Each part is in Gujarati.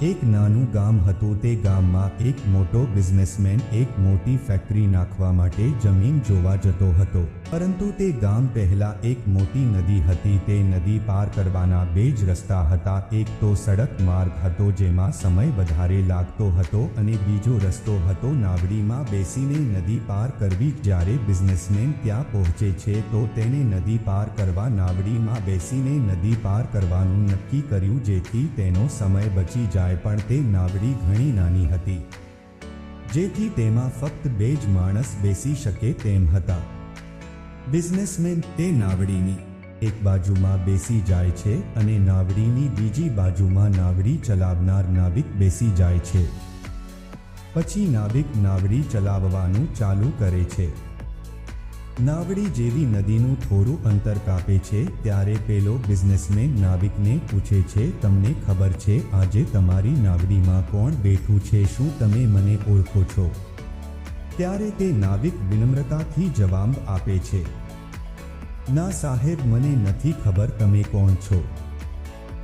એક નાનું ગામ હતું. તે ગામમાં એક મોટો બિઝનેસમેન એક મોટી ફેક્ટરી નાખવા માટે જમીન જોવા જતો હતો. પરંતુ તે ગામ પહેલા એક મોટી નદી હતી. તે નદી પાર કરવાના બે જ રસ્તા હતા. એક તો સડક માર્ગ હતો જેમાં સમય વધારે લાગતો હતો અને બીજો રસ્તો હતો નાવડીમાં બેસીને નદી પાર કરવી. જ્યારે બિઝનેસમેન ત્યાં પહોંચે છે તો તેને નદી પાર કરવા નાવડીમાં બેસીને નદી પાર કરવાનું નક્કી કર્યું જેથી તેનો સમય બચી જાય. પણ તે નાવડી ઘણી નાની હતી જેથી તેમાં ફક્ત બે જ માણસ બેસી શકે તેમ હતા. બિઝનેસમેન તે નાવડીની એક બાજુમાં બેસી જાય છે અને નાવડીની બીજી બાજુમાં નાવડી ચલાવનાર નાવિક બેસી જાય છે. પછી નાવિક નાવડી ચલાવવાનું ચાલુ કરે છે. નાવડી જેવી નદીનું થોડું અંતર કાપે છે ત્યારે પેલો બિઝનેસમેન નાવિકને પૂછે છે, તમને ખબર છે આજે તમારી નાવડીમાં કોણ બેઠું છે? શું તમે મને ઓળખો છો? ત્યારે તે નાવિક વિનમ્રતાથી જવાબ આપે છે, ના સાહેબ, મને નથી ખબર તમે કોણ છો.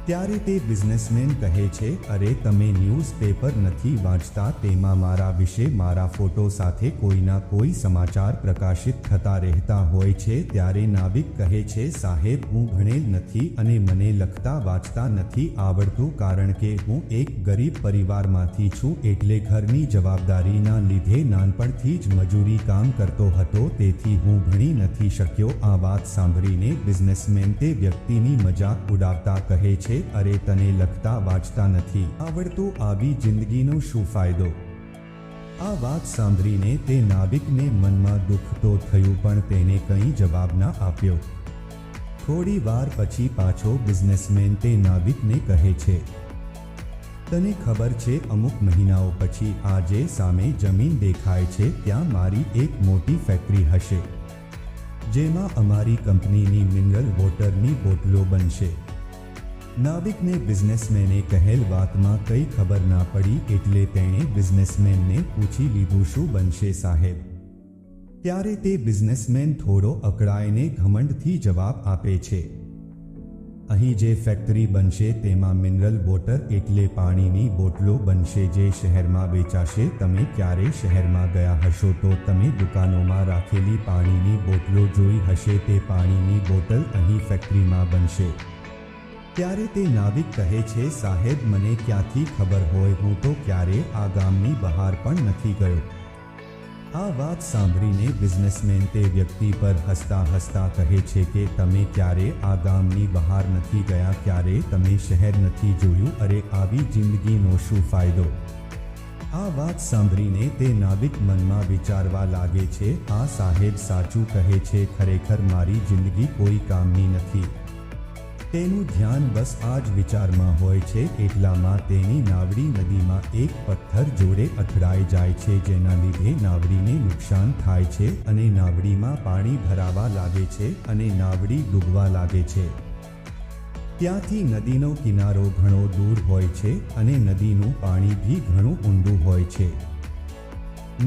ત્યારે તે બિઝનેસમેન કહે છે, અરે તમે ન્યૂઝપેપર નથી વાંચતા? તેમાં મારા વિશે મારા ફોટો સાથે કોઈના કોઈ સમાચાર પ્રકાશિત થતા રહેતા હોય છે. ત્યારે નાવિક કહે છે, સાહેબ, હું ભણેલ નથી અને મને લખતા વાંચતા નથી આવડતું કારણ કે હું એક ગરીબ પરિવારમાંથી છું. એટલે ઘરની જવાબદારીના લીધે નાનપણથી જ મજૂરી કામ કરતો હતો. તેથી હું ભણી નથી શક્યો. આ વાત સાંભળીને બિઝનેસમેન તે વ્યક્તિની મજાક ઉડાવતા કહે છે, અરે તને લખતા વાંચતા નથી આવડતું, આવી જિંદગીનો શું ફાયદો? આ વાત સાંભળીને તે નાવિકને મનમાં દુઃખ તો થયું પણ તેને કંઈ જવાબ ના આપ્યો. થોડી વાર પછી પાછો બિઝનેસમેન તે નાવિકને કહે છે, તને ખબર છે અમુક મહિનાઓ પછી આ જે સામે જમીન દેખાય છે ત્યાં મારી એક મોટી ફેક્ટરી હશે જેમાં અમારી કંપનીની મિનરલ વોટરની બોટલો બનશે. નાવિકને બિઝનેસમેને કહેલ વાતમાં કંઈ ખબર ના પડી એટલે તેણે બિઝનેસમેનને પૂછી લીધું, શું બનશે સાહેબ? ત્યારે તે બિઝનેસમેન થોડો અકળાઈને ઘમંડથી જવાબ આપે છે, અહીં જે ફેક્ટરી બનશે તેમાં મિનરલ વોટર એટલે પાણીની બોટલો બનશે જે શહેરમાં વેચાશે. તમે ક્યારે શહેરમાં ગયા હશો તો તમે દુકાનોમાં રાખેલી પાણીની બોટલો જોઈ હશે. તે પાણીની બોટલ અહીં ફેક્ટરીમાં બનશે. ત્યારે તે નાવિક કહે છે, સાહેબ, મને ક્યાંથી ખબર હોય? હું તો ક્યારે આ ગામની બહાર પણ નથી ગયો. આ વાત સાંભળીને બિઝનેસમેન તે વ્યક્તિ પર હસતા હસતા કહે છે કે તમે ક્યારે આ ગામની બહાર નથી ગયા? ક્યારે તમે શહેર નથી જોયું? અરે આવી જિંદગીનો શું ફાયદો? આ વાત સાંભળીને તે નાવિક મનમાં વિચારવા લાગે છે, આ સાહેબ સાચું કહે છે, ખરેખર મારી જિંદગી કોઈ કામની નથી. તેનું ધ્યાન બસ આ જ વિચારમાં હોય છે. એટલામાં તેની નાવડી નદીમાં એક પથ્થર જોડે અથડાઈ જાય છે જેના લીધે નાવડીને નુકસાન થાય છે અને નાવડીમાં પાણી ભરાવા લાગે છે અને નાવડી ડૂબવા લાગે છે. ત્યાંથી નદીનો કિનારો ઘણો દૂર હોય છે અને નદીનું પાણી બી ઘણું ઊંડું હોય છે.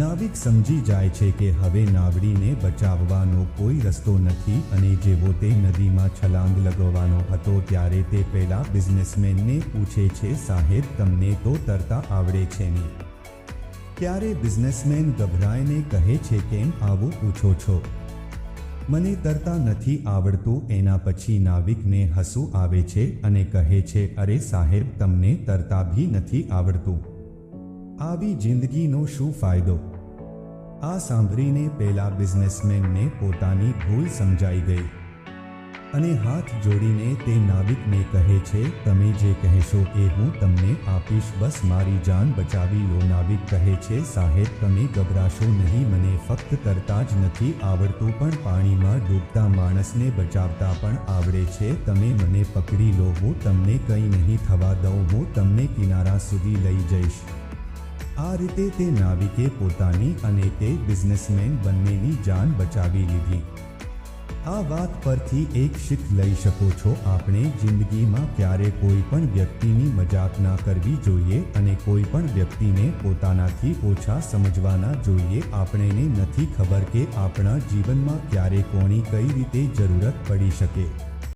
નાવિક સમજી જાય છે કે હવે નાવડીને બચાવવાનો કોઈ રસ્તો નથી અને જેવો તે નદીમાં છલાંગ લગાવવાનો હતો ત્યારે તે પેલા બિઝનેસમેનને પૂછે છે, સાહેબ, તમને તો તરતા આવડે છે ને? ત્યારે બિઝનેસમેન ગભરાઈને કહે છે, કેમ આવું પૂછો છો? મને તરતા નથી આવડતું. એના પછી નાવિકને હસવું આવે છે અને કહે છે, અરે સાહેબ, તમને તરતા ભી નથી આવડતું. આવી જિંદગીનો શું ફાયદો? આ સાંભળીને પેલા બિઝનેસમેનને પોતાની ભૂલ સમજાઈ ગઈ અને હાથ જોડીને તે નાવિકને કહે છે, તમે જે કહેશો એ હું તમને આપીશ, બસ મારી જાન બચાવી લો. નાવિક કહે છે, સાહેબ, તમે ગભરાશો નહીં, મને ફક્ત તરતા જ નથી આવડતું પણ પાણીમાં ડૂબતા માણસને બચાવતા પણ આવડે છે. તમે મને પકડી લો, હું તમને કંઈ નહીં થવા દઉં, હું તમને કિનારા સુધી લઈ જઈશ. આ રીતે તે નાવિકે પોતાની અને તે બિઝનેસમેન બંનેની જાન બચાવી લીધી. આ વાત પરથી એક શીખ લઈ શકો છો, આપણે જિંદગીમાં ક્યારે કોઈ પણ વ્યક્તિની મજાક ના કરવી જોઈએ અને કોઈ પણ વ્યક્તિને પોતાનાથી ઓછા સમજવા ના જોઈએ. આપણને નથી ખબર કે આપણા જીવનમાં ક્યારે કોની કઈ રીતે જરૂરત પડી શકે.